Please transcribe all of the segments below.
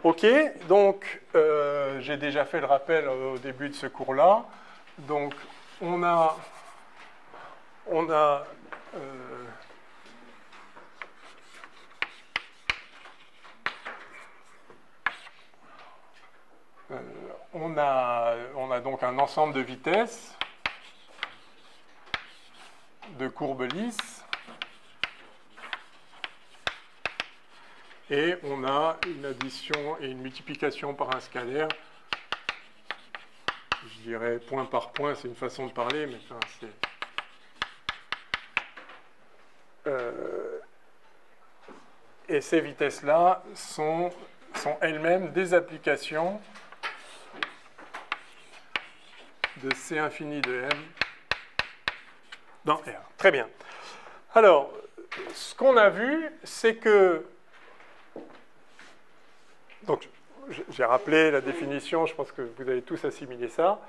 OK, donc j'ai déjà fait le rappel au début de ce cours-là. Donc on a donc un ensemble de vitesses, de courbes lisses, et on a une addition et une multiplication par un scalaire. Je dirais point par point, c'est une façon de parler, mais enfin, et ces vitesses-là sont elles-mêmes des applications de C infini de M dans R. Très bien. Alors, ce qu'on a vu, c'est que... Donc, j'ai rappelé la définition, je pense que vous avez tous assimilé ça.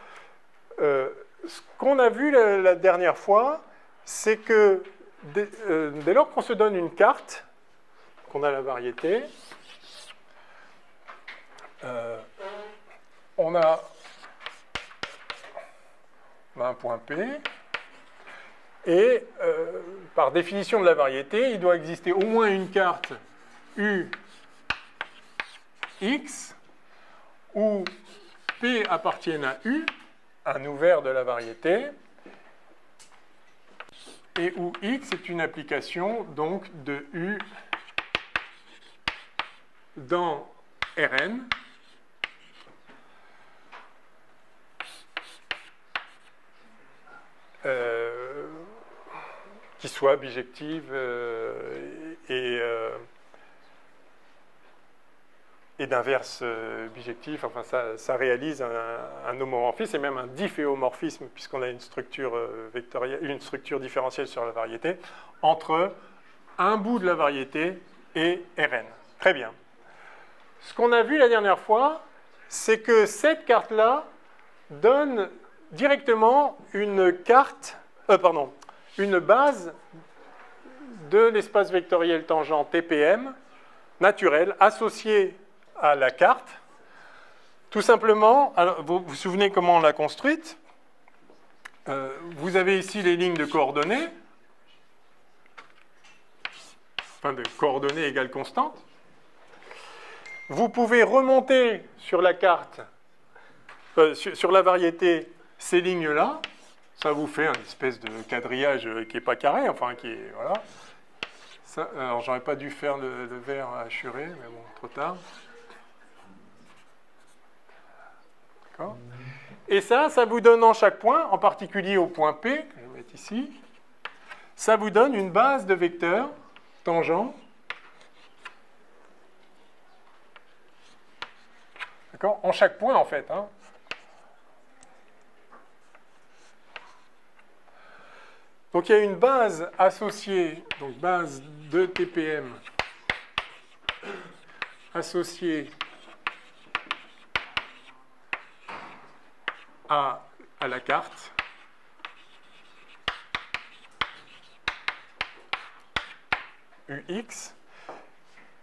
Ce qu'on a vu la dernière fois, c'est que dès lors qu'on se donne une carte, qu'on a la variété, on a un point P, et par définition de la variété, il doit exister au moins une carte U X, où P appartienne à U, un ouvert de la variété, et où X est une application donc de U dans Rn, qui soit bijective et d'inverse bijectif. Enfin, ça réalise un homomorphisme et même un difféomorphisme, puisqu'on a une structure vectorielle, une structure différentielle sur la variété, entre un bout de la variété et Rn. Très bien. Ce qu'on a vu la dernière fois, c'est que cette carte-là donne directement une base de l'espace vectoriel tangent TPM naturel associé à la carte. Tout simplement, alors, vous vous souvenez comment on l'a construite? Vous avez ici les lignes de coordonnées, enfin de coordonnées égales constantes. Vous pouvez remonter sur la carte, sur la variété, ces lignes-là. Ça vous fait une espèce de quadrillage qui n'est pas carré, enfin qui est... Voilà. Ça, alors, j'aurais pas dû faire le vert hachuré, mais bon, trop tard. D'accord. Et ça vous donne en chaque point, en particulier au point P, que je vais mettre ici, ça vous donne une base de vecteurs tangents. D'accord. En chaque point, en fait. Hein. Donc il y a une base associée, donc base de TPM associée à la carte. UX,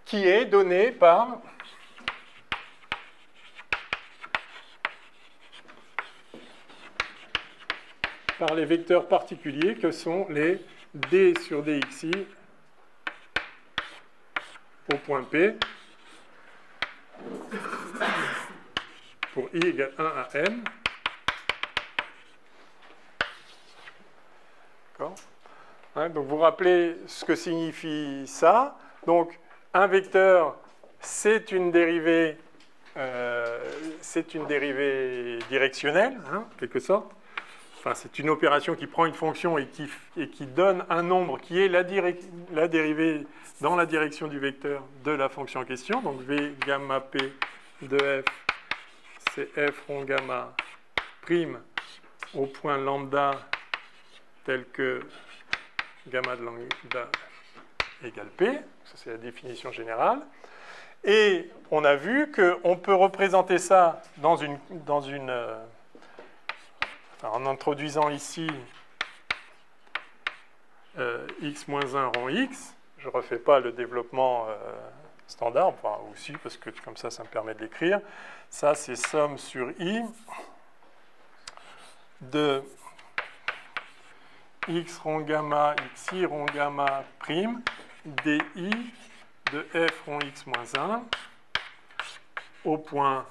qui est donnée par les vecteurs particuliers que sont les D sur DXI au point P pour I égale 1 à N. D'accord. Hein, donc vous rappelez ce que signifie ça. Donc un vecteur, c'est une dérivée directionnelle, hein, en quelque sorte. Enfin, c'est une opération qui prend une fonction et qui donne un nombre qui est la dérivée dans la direction du vecteur de la fonction en question. Donc V gamma P de F, c'est F rond gamma prime au point lambda tel que gamma de lambda égale P. Ça, c'est la définition générale. Et on a vu qu'on peut représenter ça en introduisant ici x-1 rond x. Je ne refais pas le développement standard, enfin aussi parce que comme ça me permet de l'écrire. Ça, c'est somme sur I de x rond gamma, xi rond gamma prime, di de f rond x moins 1 au point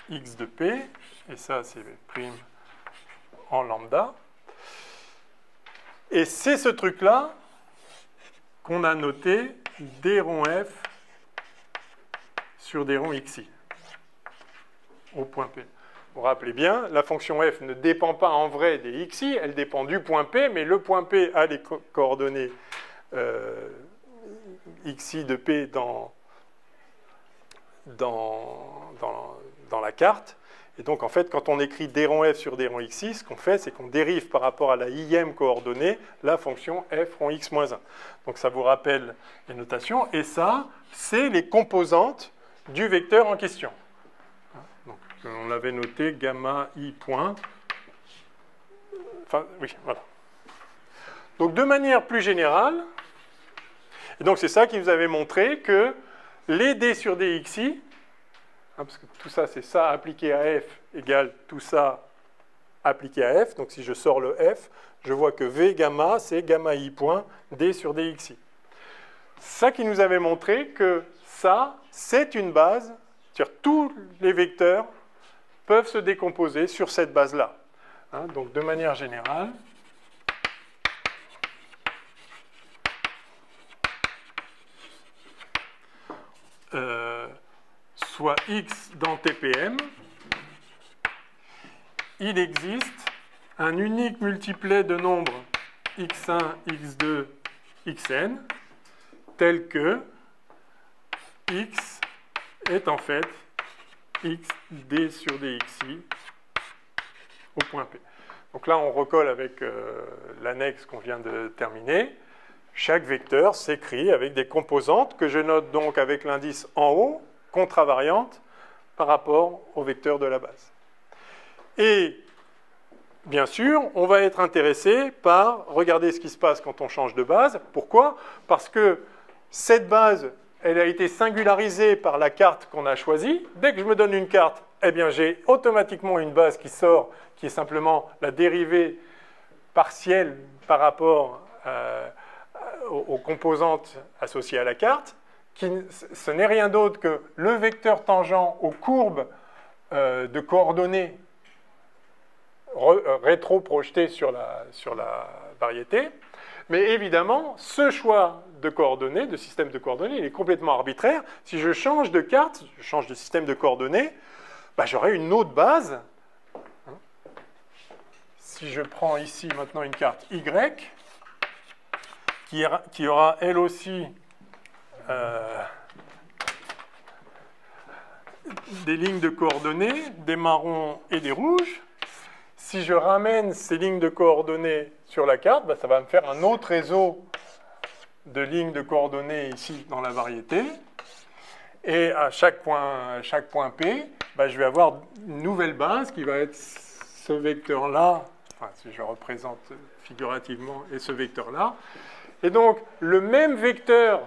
x de p, et ça, c'est prime en lambda. Et c'est ce truc-là qu'on a noté d rond f sur d rond xi au point P. Vous vous rappelez bien, la fonction f ne dépend pas en vrai des xi, elle dépend du point P, mais le point P a les coordonnées xi de P dans la carte. Et donc, en fait, quand on écrit d rond f sur d rond xi, ce qu'on fait, c'est qu'on dérive par rapport à la ième coordonnée la fonction f rond x moins 1. Donc, ça vous rappelle les notations. Et ça, c'est les composantes du vecteur en question. Donc, on l'avait noté gamma i point. Enfin, oui, voilà. Donc, de manière plus générale, et donc c'est ça qui nous avait montré que les d sur dxi, parce que tout ça, c'est ça appliqué à f égale tout ça appliqué à f. Donc si je sors le f, je vois que v gamma, c'est gamma i point d sur dxi. Ça qui nous avait montré que ça, c'est une base, c'est-à-dire tous les vecteurs peuvent se décomposer sur cette base-là. Hein, donc de manière générale, soit x dans TPM, il existe un unique multiplet de nombres x1, x2, xn, tel que x est en fait x d sur dxi au point P. Donc là, on recolle avec l'annexe qu'on vient de terminer. Chaque vecteur s'écrit avec des composantes que je note donc avec l'indice en haut, contravariante, par rapport au vecteur de la base. Et bien sûr, on va être intéressé par regarder ce qui se passe quand on change de base. Pourquoi? Parce que cette base, elle a été singularisée par la carte qu'on a choisie. Dès que je me donne une carte, eh bien, j'ai automatiquement une base qui sort, qui est simplement la dérivée partielle par rapport aux composantes associées à la carte. Ce n'est rien d'autre que le vecteur tangent aux courbes de coordonnées rétro-projetées sur la variété. Mais évidemment, ce choix de coordonnées, de système de coordonnées, il est complètement arbitraire. Si je change de carte, je change de système de coordonnées, bah, j'aurai une autre base. Si je prends ici maintenant une carte Y, qui aura elle aussi des lignes de coordonnées, des marrons et des rouges. Si je ramène ces lignes de coordonnées sur la carte, bah, ça va me faire un autre réseau de lignes de coordonnées ici dans la variété. Et à chaque point P, bah, je vais avoir une nouvelle base qui va être ce vecteur-là, enfin, si je représente figurativement, et ce vecteur-là. Et donc, le même vecteur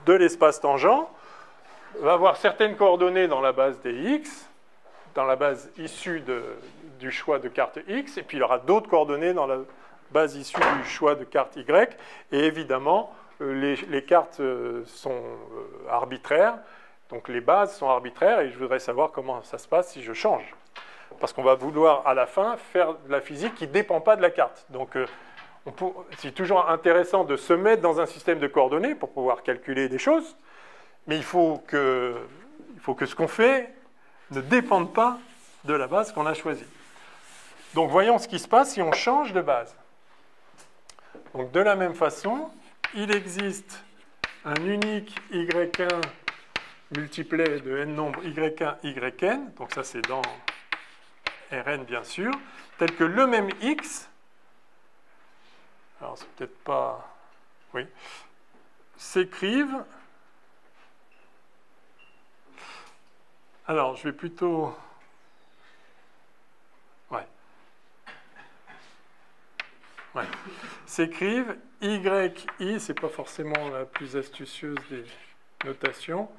de l'espace tangent va avoir certaines coordonnées dans la base des x, dans la base issue du choix de carte x, et puis il y aura d'autres coordonnées dans la base issue du choix de carte y. Et évidemment, les cartes sont arbitraires, donc les bases sont arbitraires, et je voudrais savoir comment ça se passe si je change. Parce qu'on va vouloir, à la fin, faire de la physique qui ne dépend pas de la carte. Donc, c'est toujours intéressant de se mettre dans un système de coordonnées pour pouvoir calculer des choses, mais il faut que ce qu'on fait ne dépende pas de la base qu'on a choisie. Donc voyons ce qui se passe si on change de base. Donc de la même façon, il existe un unique y1 multiplet de n nombres y1, yn, donc ça c'est dans Rn bien sûr, tel que le même x, alors c'est peut-être pas, oui, s'écrivent. Alors je vais plutôt, ouais, s'écrivent YI, c'est pas forcément la plus astucieuse des notations,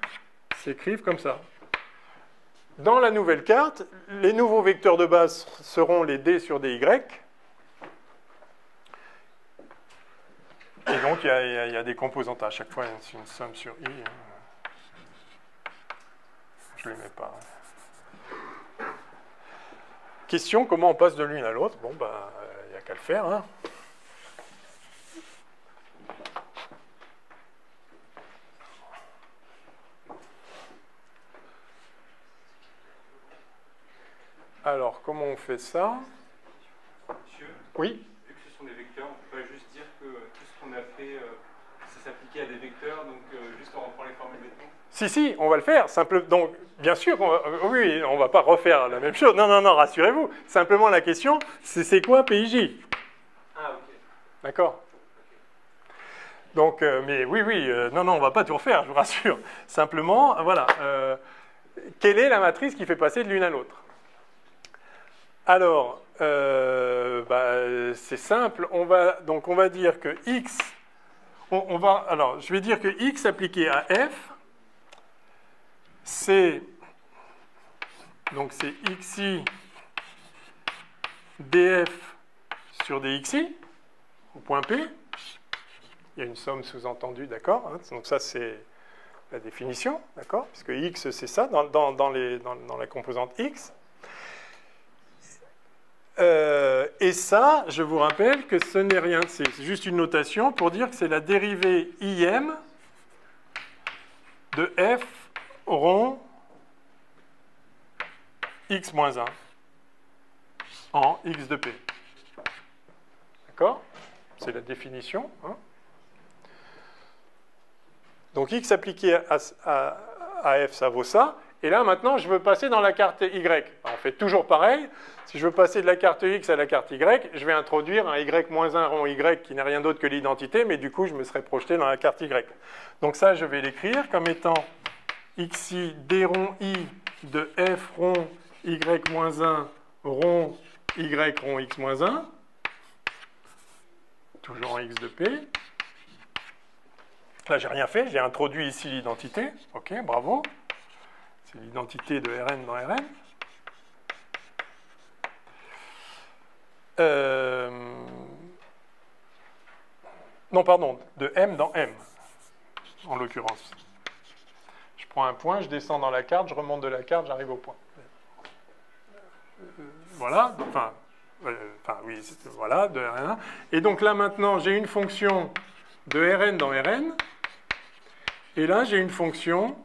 s'écrivent comme ça. Dans la nouvelle carte, les nouveaux vecteurs de base seront les D sur des Y. Et donc, il y a des composantes à chaque fois, c'est une somme sur I. Je ne les mets pas. Question, comment on passe de l'une à l'autre? Bon, bah, il n'y a qu'à le faire. Hein. Alors, comment on fait ça? Monsieur, oui. Vu que ce sont des vecteurs, on ne peut pas juste dire que tout ce qu'on a fait, ça s'appliquait à des vecteurs, donc juste on reprend les formules béton? Si, on va le faire. Donc, bien sûr, oui, on ne va pas refaire la même chose. Non, rassurez-vous. Simplement, la question, c'est quoi PIJ? Ah, ok. D'accord. Donc, mais oui, non, on ne va pas tout refaire, je vous rassure. Simplement, voilà. Quelle est la matrice qui fait passer de l'une à l'autre? Alors, c'est simple. On va dire que X... alors, je vais dire que X appliqué à F, c'est XI df sur dxi, au point P. Il y a une somme sous-entendue, d'accord, hein, donc ça, c'est la définition, d'accord, puisque X, c'est ça, dans la composante X. Et ça, je vous rappelle que ce n'est rien, c'est juste une notation pour dire que c'est la dérivée IM de F rond X moins 1 en X de P. D'accord? C'est la définition. Hein. Donc X appliqué à F, ça vaut ça. Et là, maintenant, je veux passer dans la carte Y. On fait toujours pareil. Si je veux passer de la carte X à la carte Y, je vais introduire un Y-1 rond Y qui n'est rien d'autre que l'identité, mais du coup, je me serais projeté dans la carte Y. Donc ça, je vais l'écrire comme étant XI D rond I de F rond Y-1 rond Y rond X-1, toujours en X de P. Là, j'ai rien fait, j'ai introduit ici l'identité. Ok, bravo. C'est l'identité de Rn dans Rn. Non, pardon, de M dans M, en l'occurrence. Je prends un point, je descends dans la carte, je remonte de la carte, j'arrive au point. Voilà, oui, voilà, de Rn. Et donc là, maintenant, j'ai une fonction de Rn dans Rn. Et là, j'ai une fonction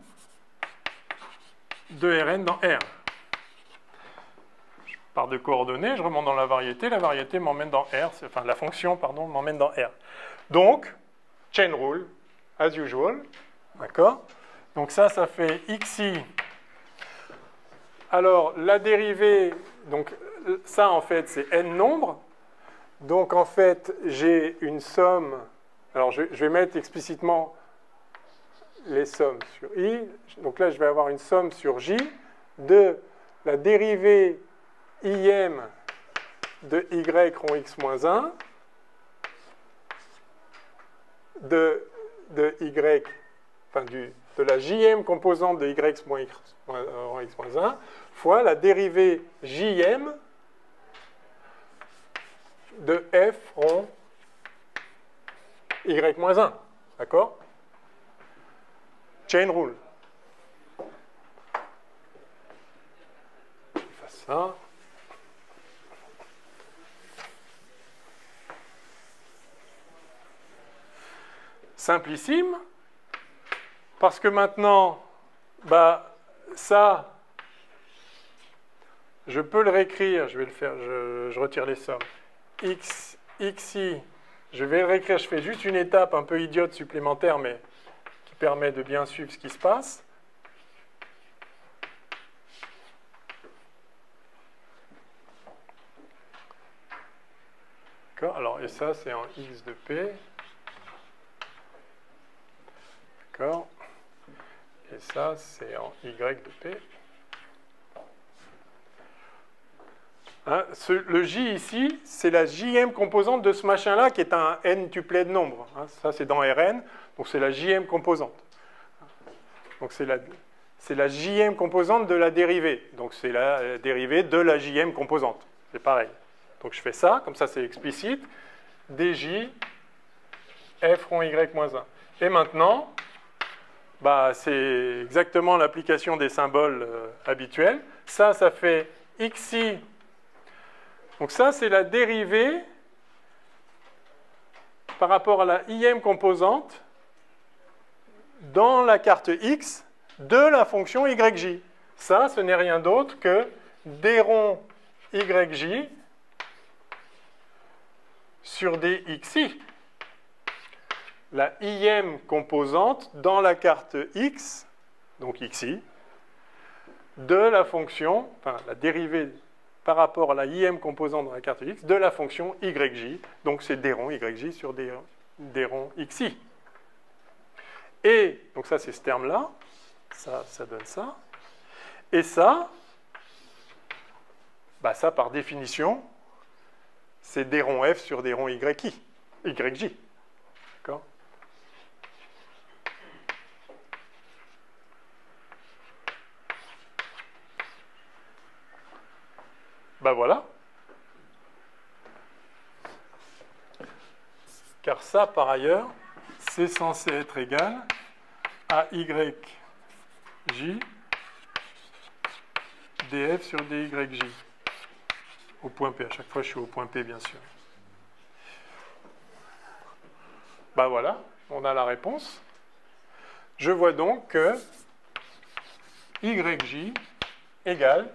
de Rn dans R. Je pars de coordonnées, je remonte dans la variété m'emmène dans R, enfin la fonction, pardon, m'emmène dans R. Donc, chain rule, as usual, d'accord? Donc ça fait xi. Alors, la dérivée, donc ça en fait c'est n nombres. Donc en fait, j'ai une somme, alors je vais mettre explicitement les sommes sur i. Donc là, je vais avoir une somme sur j de la dérivée im de y rond x moins 1 de y, enfin de la jm composante de y moins x rond x moins 1 fois la dérivée jm de f rond y moins 1. D'accord? Chain rule. Je fasse ça. Simplissime, parce que maintenant, ça, je peux le réécrire, je vais le faire, je retire les sommes. xi, je vais le réécrire, je fais juste une étape un peu idiote supplémentaire, mais qui permet de bien suivre ce qui se passe. D'accord, alors, et ça, c'est en x de p. D'accord. Et ça, c'est en y de p. Hein, le J ici, c'est la JM composante de ce machin-là qui est un n tuplet de nombres. Hein, ça, c'est dans Rn, donc c'est la JM composante. Donc c'est la JM composante de la dérivée. Donc c'est la dérivée de la JM composante. C'est pareil. Donc je fais ça, comme ça c'est explicite. dj f rond y moins 1. Et maintenant, bah, c'est exactement l'application des symboles habituels. Ça fait xi. Donc ça, c'est la dérivée par rapport à la im composante dans la carte x de la fonction yj. Ça, ce n'est rien d'autre que d rond yj sur dxi. La im composante dans la carte x, donc xi, de la fonction, enfin la dérivée par rapport à la im composante dans la carte x de la fonction yj. Donc c'est d rond yj sur d rond xi. Et, donc ça c'est ce terme-là, ça donne ça. Et ça, bah ça par définition, c'est d rond f sur d rond yj. D'accord ? Ben voilà. Car ça, par ailleurs, c'est censé être égal à yj df sur dyj. Au point P. À chaque fois, je suis au point P, bien sûr. Ben voilà, on a la réponse. Je vois donc que yj égale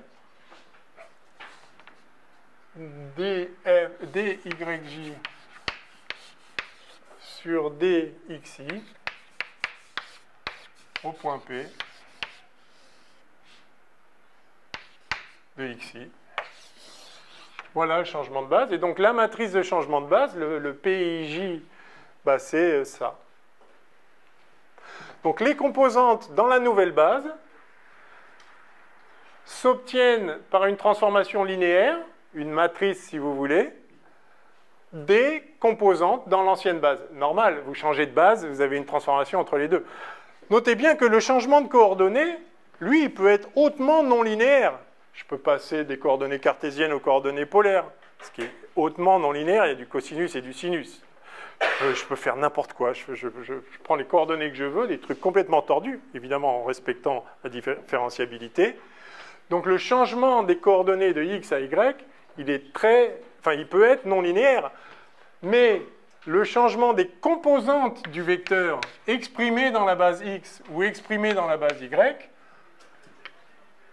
dyj sur dxi au point P de xi. Voilà le changement de base. Et donc la matrice de changement de base, le PIJ, bah, c'est ça. Donc les composantes dans la nouvelle base s'obtiennent par une transformation linéaire, une matrice si vous voulez, des composantes dans l'ancienne base. Normal, vous changez de base, vous avez une transformation entre les deux. Notez bien que le changement de coordonnées, lui, il peut être hautement non linéaire. Je peux passer des coordonnées cartésiennes aux coordonnées polaires, ce qui est hautement non linéaire, il y a du cosinus et du sinus. Je peux faire n'importe quoi, je prends les coordonnées que je veux, des trucs complètement tordus, évidemment en respectant la différenciabilité. Donc le changement des coordonnées de x à y, il peut être non linéaire, mais le changement des composantes du vecteur exprimé dans la base x ou exprimé dans la base y,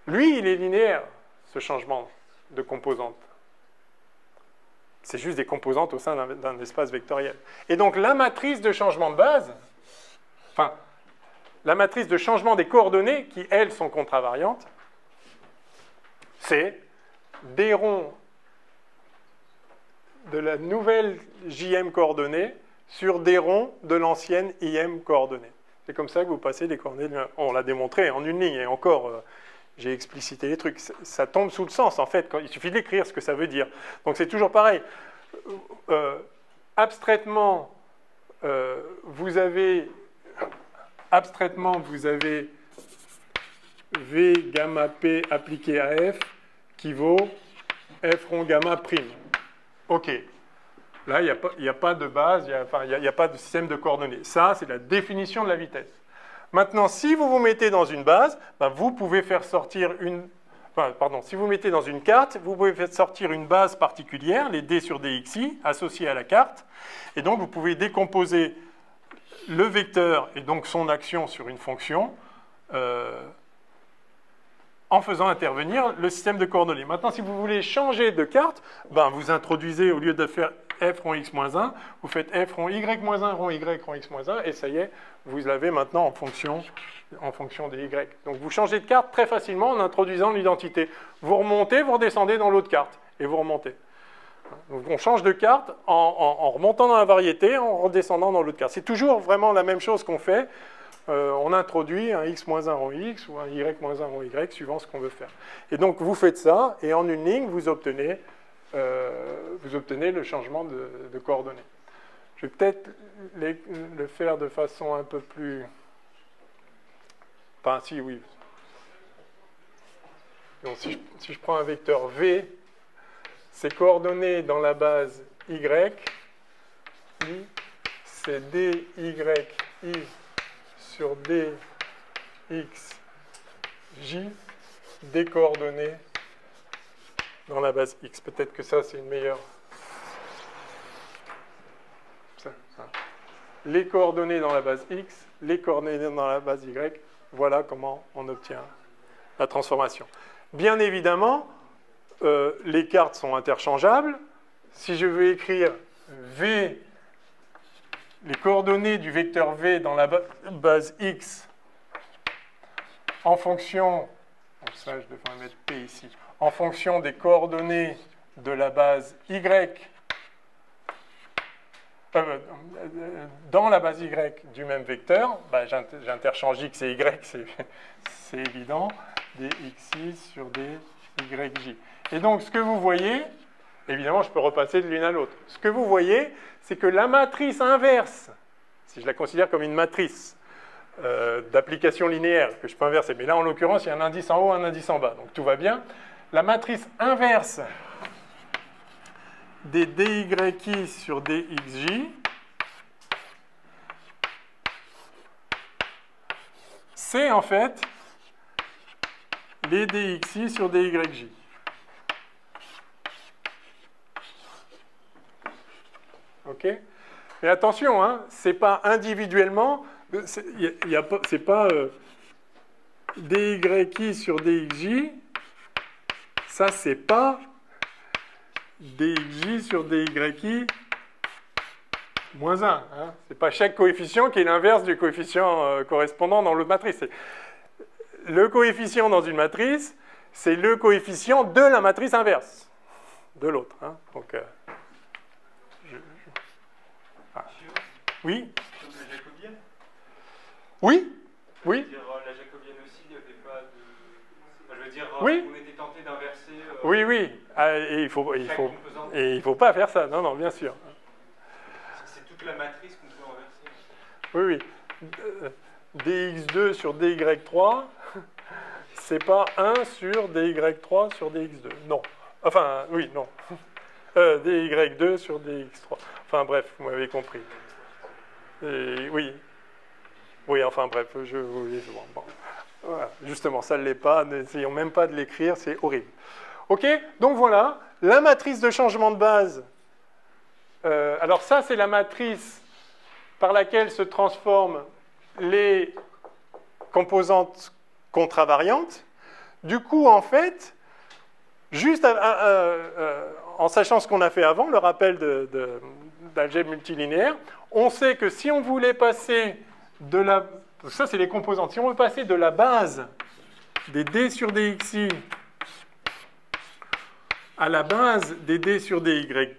lui, il est linéaire, ce changement de composantes. C'est juste des composantes au sein d'un espace vectoriel. Et donc la matrice de changement de base, enfin, la matrice de changement des coordonnées, qui, elles, sont contravariantes, c'est d rond de la nouvelle JM coordonnée sur d rond de l'ancienne IM coordonnée. C'est comme ça que vous passez des coordonnées. On l'a démontré en une ligne, et encore, j'ai explicité les trucs. Ça tombe sous le sens, en fait. Il suffit d'écrire ce que ça veut dire. Donc c'est toujours pareil. Abstraitement, vous avez V gamma P appliqué à F qui vaut F rond gamma prime. OK. Là, il n'y a pas de base, il n'y a pas de système de coordonnées. Ça, c'est la définition de la vitesse. Maintenant, si vous vous mettez dans une base, ben, vous pouvez faire sortir si vous mettez dans une carte, vous pouvez faire sortir une base particulière, les d sur dxi, associées à la carte. Et donc, vous pouvez décomposer le vecteur et donc son action sur une fonction en faisant intervenir le système de coordonnées. Maintenant, si vous voulez changer de carte, ben, vous introduisez, au lieu de faire f rond x moins 1, vous faites f rond y moins 1, rond y rond x moins 1, et ça y est, vous l'avez maintenant en fonction des y. Donc vous changez de carte très facilement en introduisant l'identité. Vous remontez, vous redescendez dans l'autre carte, et vous remontez. Donc on change de carte en remontant dans la variété, en redescendant dans l'autre carte. C'est toujours vraiment la même chose qu'on fait on introduit un x moins 1 rond x ou un y moins 1 rond y, suivant ce qu'on veut faire. Et donc, vous faites ça, et en une ligne, vous obtenez le changement de coordonnées. Je vais peut-être le faire de façon un peu plus... Enfin, si, oui. Donc, si je prends un vecteur v, ses coordonnées dans la base y, c'est dy i sur dx j des coordonnées dans la base x. Peut-être que ça, c'est une meilleure... Ça. Les coordonnées dans la base x, les coordonnées dans la base y, voilà comment on obtient la transformation. Bien évidemment, les cartes sont interchangeables. Si je veux écrire v, les coordonnées du vecteur v dans la base x en fonction, ça je devrais mettre p ici, en fonction des coordonnées de la base y, dans la base y du même vecteur, bah, j'interchange x et y, c'est évident, dxi sur dyj. Et donc, ce que vous voyez, évidemment, je peux repasser de l'une à l'autre. Ce que vous voyez, c'est que la matrice inverse, si je la considère comme une matrice d'application linéaire, que je peux inverser, mais là, en l'occurrence, il y a un indice en haut, un indice en bas, donc tout va bien. La matrice inverse des dyi sur dxj, c'est en fait les dxi sur dyj. OK? Mais attention, hein, c'est pas individuellement, c'est pas dyi sur dxj, ça c'est pas dxj sur dyi moins 1. Hein. C'est pas chaque coefficient qui est l'inverse du coefficient correspondant dans l'autre matrice. Le coefficient dans une matrice, c'est le coefficient de la matrice inverse de l'autre. Hein. Donc, oui. Comme la jacobienne. Oui. Oui. Je veux dire, la jacobienne aussi, il n'y avait pas de... Enfin, je veux dire, oui. On était tenté d'inverser... oui, oui. Et il faut pas faire ça. Non, non, bien sûr. C'est toute la matrice qu'on peut renverser. Oui, oui. dx2 sur dy3, c'est pas 1 sur dy3 sur dx2. Non. Enfin, oui, non. dy2 sur dx3. Enfin, bref, vous m'avez compris. Et, oui. Oui, enfin, bref, bon. Voilà. Justement, ça ne l'est pas. N'essayons même pas de l'écrire, c'est horrible. OK? Donc, voilà. La matrice de changement de base. Alors, ça, c'est la matrice par laquelle se transforment les composantes contravariantes. Du coup, en fait, juste en sachant ce qu'on a fait avant, le rappel d'algèbre multilinéaire, on sait que si on voulait passer de la... Ça, c'est les composantes. Si on veut passer de la base des d sur dxi à la base des d sur dyj,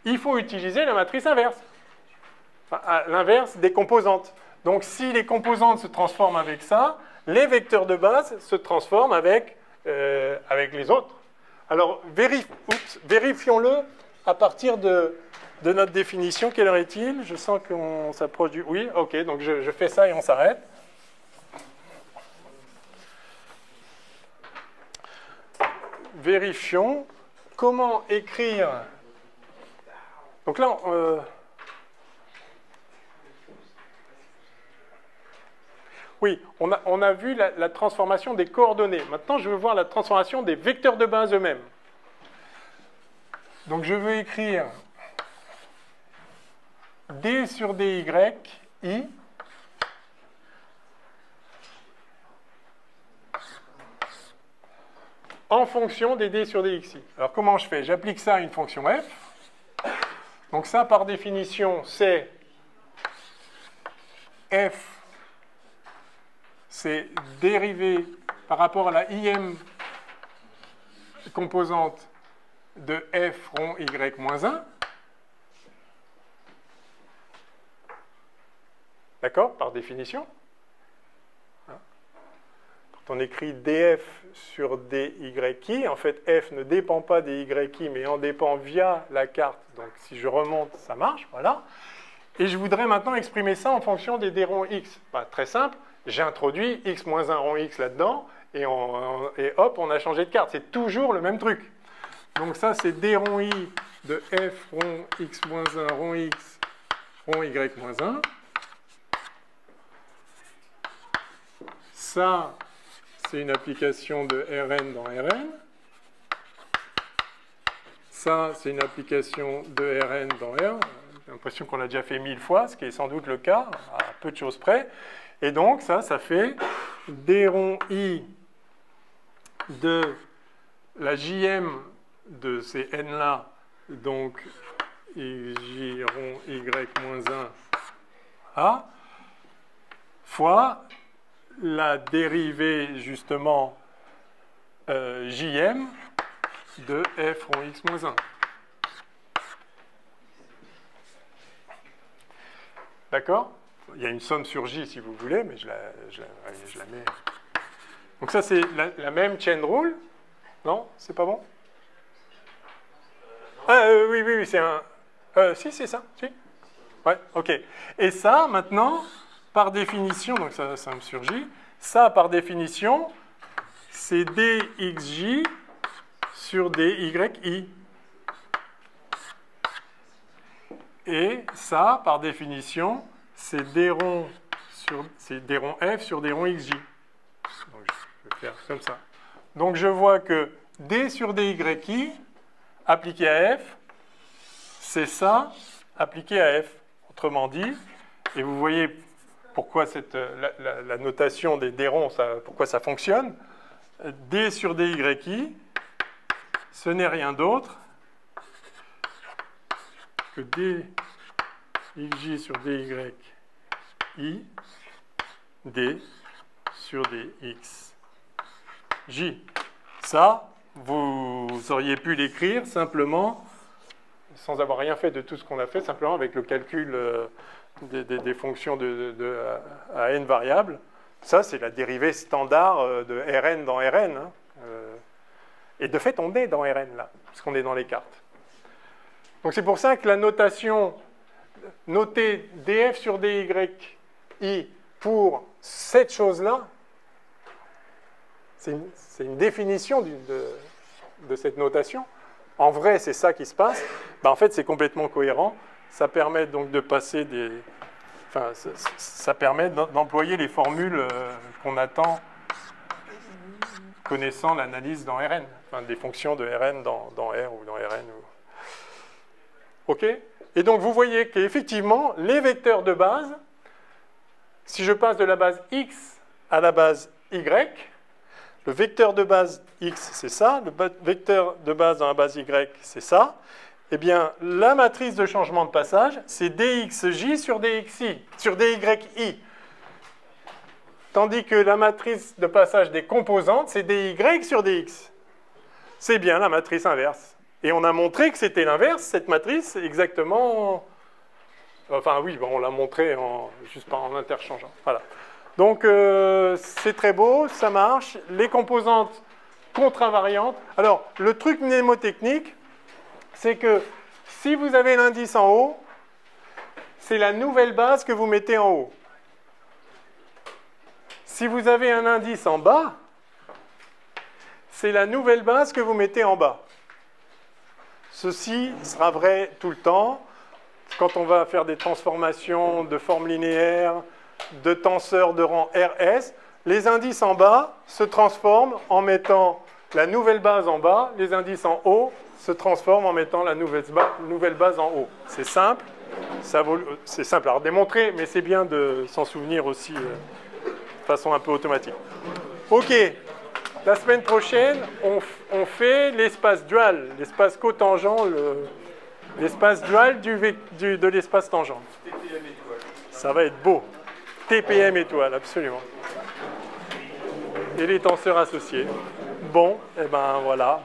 il faut utiliser la matrice inverse. Enfin, l'inverse des composantes. Donc, si les composantes se transforment avec ça, les vecteurs de base se transforment avec les autres. Alors, vérifions-le à partir de notre définition. Quelle heure est-il? Je sens qu'on s'approche du... Oui, OK, donc je fais ça et on s'arrête. Vérifions comment écrire... Donc là, oui, on a vu la transformation des coordonnées. Maintenant, je veux voir la transformation des vecteurs de base eux-mêmes. Donc, je veux écrire d sur dy, i, en fonction des d sur dxi. Alors, comment je fais? J'applique ça à une fonction f. Donc, ça, par définition, c'est f. C'est dérivé par rapport à la im composante de f rond y moins 1. D'accord? Par définition. Quand on écrit df sur dy, en fait, f ne dépend pas des yi, mais en dépend via la carte. Donc, si je remonte, ça marche, voilà. Et je voudrais maintenant exprimer ça en fonction des ronds x. Bah, très simple, j'ai introduit x moins 1 rond x là-dedans, et hop, on a changé de carte. C'est toujours le même truc. Donc ça, c'est d rond i de f rond x moins 1 rond x rond y moins 1. Ça, c'est une application de Rn dans Rn. Ça, c'est une application de Rn dans R. J'ai l'impression qu'on l'a déjà fait 1000 fois, ce qui est sans doute le cas, à peu de choses près. Et donc, ça fait d rond i de la JM de ces n-là, donc j rond y moins 1 a, fois la dérivée, justement, JM de f rond x moins 1. D'accord? Il y a une somme sur J, si vous voulez, mais je la mets. Donc ça, c'est la même chain rule. Non? C'est pas bon? Oui, c'est un... si, c'est ça. Si. Ouais, ok. Et ça, maintenant, par définition, donc ça me surgit, ça, par définition, c'est dxj sur dyi. Et ça, par définition, c'est d rond f sur d rond xj. Donc, je vais faire comme ça. Donc, je vois que d sur dyi appliqué à f, c'est ça appliqué à f. Autrement dit, et vous voyez pourquoi la notation des ronds, pourquoi ça fonctionne. D sur dyi, ce n'est rien d'autre que dxj sur dyi, d sur dxj. Ça, vous auriez pu l'écrire simplement, sans avoir rien fait de tout ce qu'on a fait, simplement avec le calcul des fonctions à n variables. Ça, c'est la dérivée standard de Rn dans Rn. Hein. Et de fait, on est dans Rn, là, parce qu'on est dans les cartes. Donc c'est pour ça que la notation, noter df sur dyi pour cette chose-là, c'est une définition de cette notation. En vrai, c'est ça qui se passe. Ben, en fait, c'est complètement cohérent. Ça permet donc de passer des... Enfin, ça permet d'employer les formules qu'on attend connaissant l'analyse dans Rn. Enfin, des fonctions de Rn dans R ou dans Rn. OK? Et donc, vous voyez qu'effectivement, les vecteurs de base, si je passe de la base x à la base y, le vecteur de base x, c'est ça. Le vecteur de base dans la base y, c'est ça. Eh bien, la matrice de changement de passage, c'est dxj sur dxi, sur dyi. Tandis que la matrice de passage des composantes, c'est dy sur dx. C'est bien la matrice inverse. Et on a montré que c'était l'inverse, cette matrice, exactement... Enfin, oui, bon, on l'a montré juste en interchangeant. Voilà. Donc, c'est très beau, ça marche. Les composantes contre-invariantes. Alors, le truc mnémotechnique, c'est que si vous avez l'indice en haut, c'est la nouvelle base que vous mettez en haut. Si vous avez un indice en bas, c'est la nouvelle base que vous mettez en bas. Ceci sera vrai tout le temps. Quand on va faire des transformations de formes linéaires, de tenseurs de rang RS, les indices en bas se transforment en mettant la nouvelle base en bas, les indices en haut se transforment en mettant la nouvelle base en haut. C'est simple, c'est simple à démontrer, mais c'est bien de s'en souvenir aussi de façon un peu automatique. OK, la semaine prochaine, on fait l'espace dual, l'espace cotangent, l'espace dual de l'espace tangent. TPM étoile. Ça va être beau. TPM étoile, absolument. Et les tenseurs associés. Bon, et ben voilà.